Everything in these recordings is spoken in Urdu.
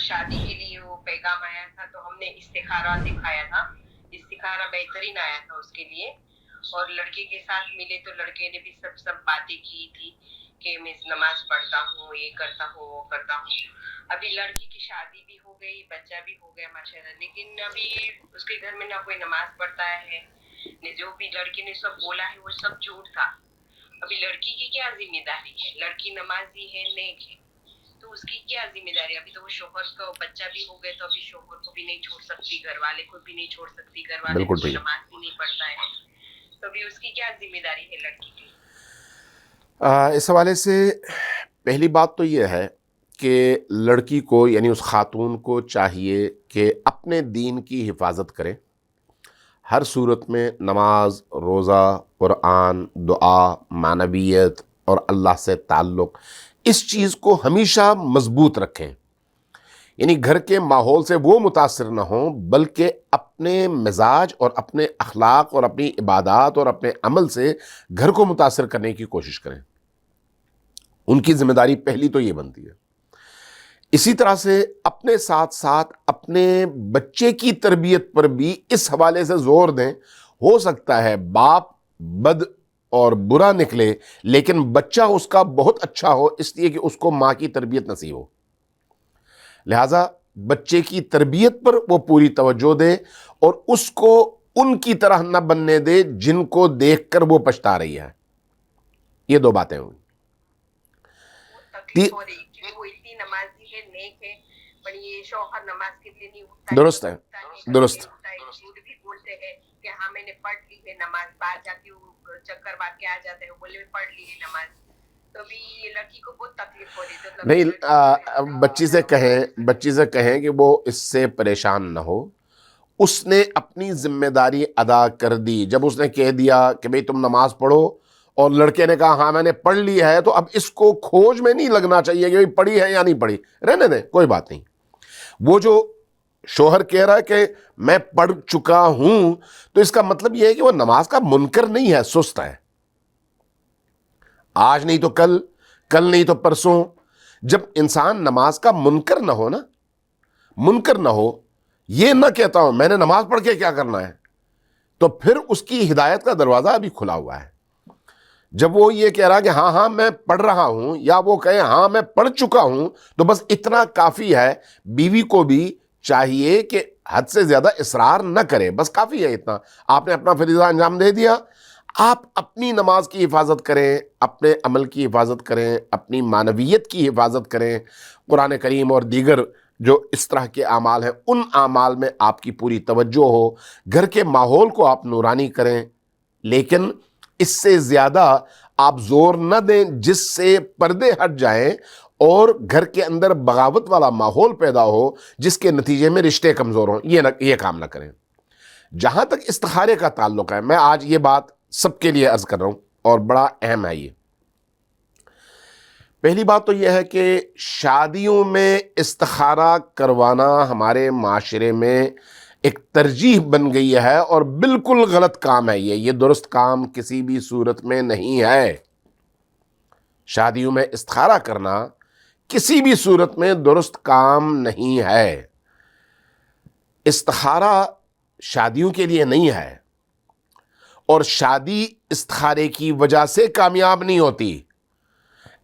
شادی کے لیے وہ پیغام آیا تھا تو ہم نے استخارہ دکھایا تھا. استخارہ بہترین آیا تھا اس کے لیے, اور لڑکے کے ساتھ ملے تو لڑکے نے بھی سب باتیں کی تھی کہ میں نماز پڑھتا ہوں, یہ کرتا ہوں, وہ کرتا ہوں. ابھی لڑکی کی شادی بھی ہو گئی, بچہ بھی ہو گیا ماشاءاللہ, لیکن ابھی اس کے گھر میں نہ کوئی نماز پڑھتا ہے, جو بھی لڑکی نے سب بولا ہے وہ سب جھوٹ تھا. ابھی لڑکی کی کیا ذمہ داری ہے؟ لڑکی نمازی ہے, نیک ہے, تو اس کی کیا ذمہ داری؟ ابھی تو وہ شوہر کا بچہ بھی ہو گیا تو ابھی شوہر کو بھی نہیں چھوڑ سکتی, گھر والے کو بھی نہیں چھوڑ سکتی, گھر والے بالکل میں کوئی ٹھیک. نماز بھی نہیں پڑھتا ہے, تو ابھی اس کی کیا ذمہ داری ہے لڑکی کی؟ اس حوالے سے پہلی بات تو یہ ہے کہ لڑکی کو یعنی اس خاتون کو چاہیے کہ اپنے دین کی حفاظت کرے. ہر صورت میں نماز, روزہ, قرآن, دعا, معنویت اور اللہ سے تعلق, اس چیز کو ہمیشہ مضبوط رکھیں. یعنی گھر کے ماحول سے وہ متاثر نہ ہوں بلکہ اپنے مزاج اور اپنے اخلاق اور اپنی عبادات اور اپنے عمل سے گھر کو متاثر کرنے کی کوشش کریں. ان کی ذمہ داری پہلی تو یہ بنتی ہے. اسی طرح سے اپنے ساتھ ساتھ اپنے بچے کی تربیت پر بھی اس حوالے سے زور دیں. ہو سکتا ہے باپ بد اور برا نکلے لیکن بچہ اس کا بہت اچھا ہو, اس لیے کہ اس کو ماں کی تربیت نصیب ہو. لہٰذا بچے کی تربیت پر وہ پوری توجہ دے اور اس کو ان کی طرح نہ بننے دے جن کو دیکھ کر وہ پچھتا رہی ہے. یہ دو باتیں ہوئی. تکلیف ہو رہی کہ وہ اتنی نمازی ہے, نیک ہے, پر یہ شوہر نماز کے لیے نہیں اٹھتا ہے, درست ہے, درست. جھوٹ بھی بولتے ہیں کہ ہاں میں نے پڑھ لی ہے نماز, باہر جا کے چکر بات کے آ جاتے ہیں, بولے میں پڑھ لی ہے نماز. تو بھی یہ لڑکی کو بہت تکلیف ہو رہی ہے. نہیں, بچی سے کہیں کہ وہ اس سے پریشان نہ ہو. اس نے اپنی ذمہ داری ادا کر دی. جب اس نے کہہ دیا کہ بھئی تم نماز پڑھو اور لڑکے نے کہا ہاں میں نے پڑھ لی ہے, تو اب اس کو کھوج میں نہیں لگنا چاہیے کہ بھئی پڑھی ہے یا نہیں پڑھی, رہنے دیں, کوئی بات نہیں. وہ جو شوہر کہہ رہا ہے کہ میں پڑھ چکا ہوں, تو اس کا مطلب یہ ہے کہ وہ نماز کا منکر نہیں ہے, سست ہے. آج نہیں تو کل, کل نہیں تو پرسوں. جب انسان نماز کا منکر نہ ہو نا, منکر نہ ہو, یہ نہ کہتا ہوں میں نے نماز پڑھ کے کیا کرنا ہے, تو پھر اس کی ہدایت کا دروازہ ابھی کھلا ہوا ہے. جب وہ یہ کہہ رہا کہ ہاں ہاں میں پڑھ رہا ہوں, یا وہ کہے ہاں میں پڑھ چکا ہوں, تو بس اتنا کافی ہے. بیوی کو بھی چاہیے کہ حد سے زیادہ اصرار نہ کرے, بس کافی ہے اتنا. آپ نے اپنا فریضہ انجام دے دیا, آپ اپنی نماز کی حفاظت کریں, اپنے عمل کی حفاظت کریں, اپنی معنویت کی حفاظت کریں. قرآن کریم اور دیگر جو اس طرح کے اعمال ہیں ان اعمال میں آپ کی پوری توجہ ہو. گھر کے ماحول کو آپ نورانی کریں, لیکن اس سے زیادہ آپ زور نہ دیں جس سے پردے ہٹ جائیں اور گھر کے اندر بغاوت والا ماحول پیدا ہو جس کے نتیجے میں رشتے کمزور ہوں. یہ کام نہ کریں. جہاں تک استخارے کا تعلق ہے, میں آج یہ بات سب کے لیے عرض کر رہا ہوں اور بڑا اہم ہے. یہ پہلی بات تو یہ ہے کہ شادیوں میں استخارہ کروانا ہمارے معاشرے میں ایک ترجیح بن گئی ہے, اور بالکل غلط کام ہے. یہ درست کام کسی بھی صورت میں نہیں ہے. شادیوں میں استخارہ کرنا کسی بھی صورت میں درست کام نہیں ہے. استخارہ شادیوں کے لیے نہیں ہے, اور شادی استخارے کی وجہ سے کامیاب نہیں ہوتی.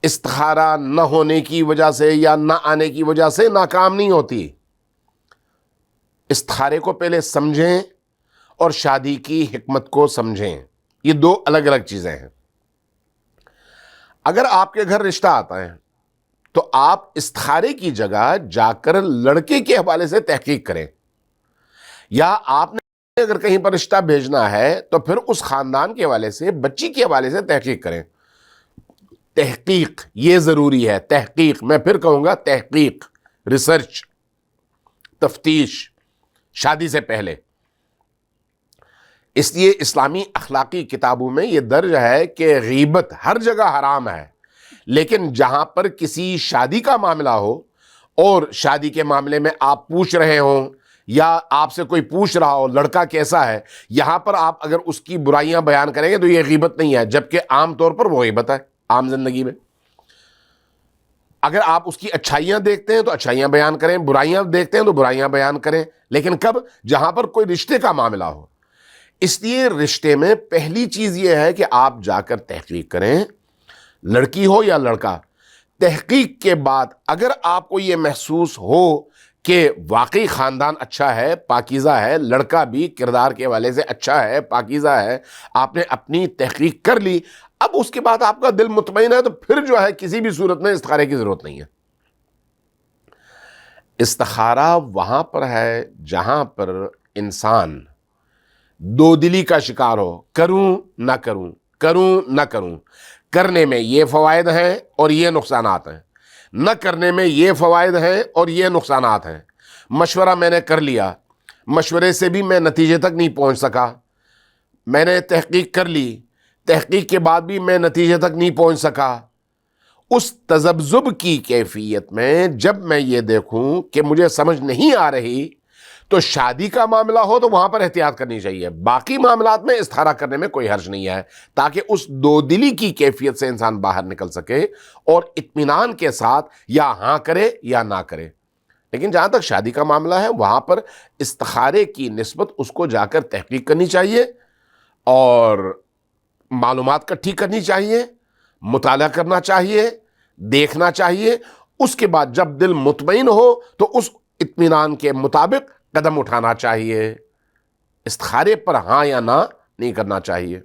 استخارہ نہ ہونے کی وجہ سے یا نہ آنے کی وجہ سے ناکام نہیں ہوتی. استخارے کو پہلے سمجھیں اور شادی کی حکمت کو سمجھیں. یہ دو الگ الگ چیزیں ہیں. اگر آپ کے گھر رشتہ آتا ہے تو آپ استخارے کی جگہ جا کر لڑکے کے حوالے سے تحقیق کریں, یا آپ نے اگر کہیں پر رشتہ بھیجنا ہے تو پھر اس خاندان کے حوالے سے, بچی کے حوالے سے تحقیق کریں. تحقیق یہ ضروری ہے. تحقیق, میں پھر کہوں گا تحقیق, ریسرچ, تفتیش شادی سے پہلے. اس لیے اسلامی اخلاقی کتابوں میں یہ درج ہے کہ غیبت ہر جگہ حرام ہے, لیکن جہاں پر کسی شادی کا معاملہ ہو اور شادی کے معاملے میں آپ پوچھ رہے ہوں یا آپ سے کوئی پوچھ رہا ہو لڑکا کیسا ہے, یہاں پر آپ اگر اس کی برائیاں بیان کریں گے تو یہ غیبت نہیں ہے, جبکہ عام طور پر وہ غیبت ہے عام زندگی میں. اگر آپ اس کی اچھائیاں دیکھتے ہیں تو اچھائیاں بیان کریں, برائیاں دیکھتے ہیں تو برائیاں بیان کریں, لیکن کب؟ جہاں پر کوئی رشتے کا معاملہ ہو. اس لیے رشتے میں پہلی چیز یہ ہے کہ آپ جا کر تحقیق کریں, لڑکی ہو یا لڑکا. تحقیق کے بعد اگر آپ کو یہ محسوس ہو کہ واقعی خاندان اچھا ہے, پاکیزہ ہے, لڑکا بھی کردار کے حوالے سے اچھا ہے, پاکیزہ ہے, آپ نے اپنی تحقیق کر لی, اب اس کے بعد آپ کا دل مطمئن ہے, تو پھر جو ہے کسی بھی صورت میں استخارے کی ضرورت نہیں ہے. استخارہ وہاں پر ہے جہاں پر انسان دو دلی کا شکار ہو, کروں نہ کروں, کروں نہ کروں, کرنے میں یہ فوائد ہیں اور یہ نقصانات ہیں, نہ کرنے میں یہ فوائد ہیں اور یہ نقصانات ہیں. مشورہ میں نے کر لیا, مشورے سے بھی میں نتیجے تک نہیں پہنچ سکا, میں نے تحقیق کر لی, تحقیق کے بعد بھی میں نتیجے تک نہیں پہنچ سکا. اس تذبذب کی کیفیت میں جب میں یہ دیکھوں کہ مجھے سمجھ نہیں آ رہی, تو شادی کا معاملہ ہو تو وہاں پر احتیاط کرنی چاہیے. باقی معاملات میں استخارہ کرنے میں کوئی حرج نہیں ہے, تاکہ اس دو دلی کی کیفیت سے انسان باہر نکل سکے اور اطمینان کے ساتھ یا ہاں کرے یا نہ کرے. لیکن جہاں تک شادی کا معاملہ ہے, وہاں پر استخارے کی نسبت اس کو جا کر تحقیق کرنی چاہیے اور معلومات کٹھی کرنی چاہیے, مطالعہ کرنا چاہیے, دیکھنا چاہیے. اس کے بعد جب دل مطمئن ہو تو اس اطمینان کے مطابق قدم اٹھانا چاہیے. استخارے پر ہاں یا نہ نہیں کرنا چاہیے.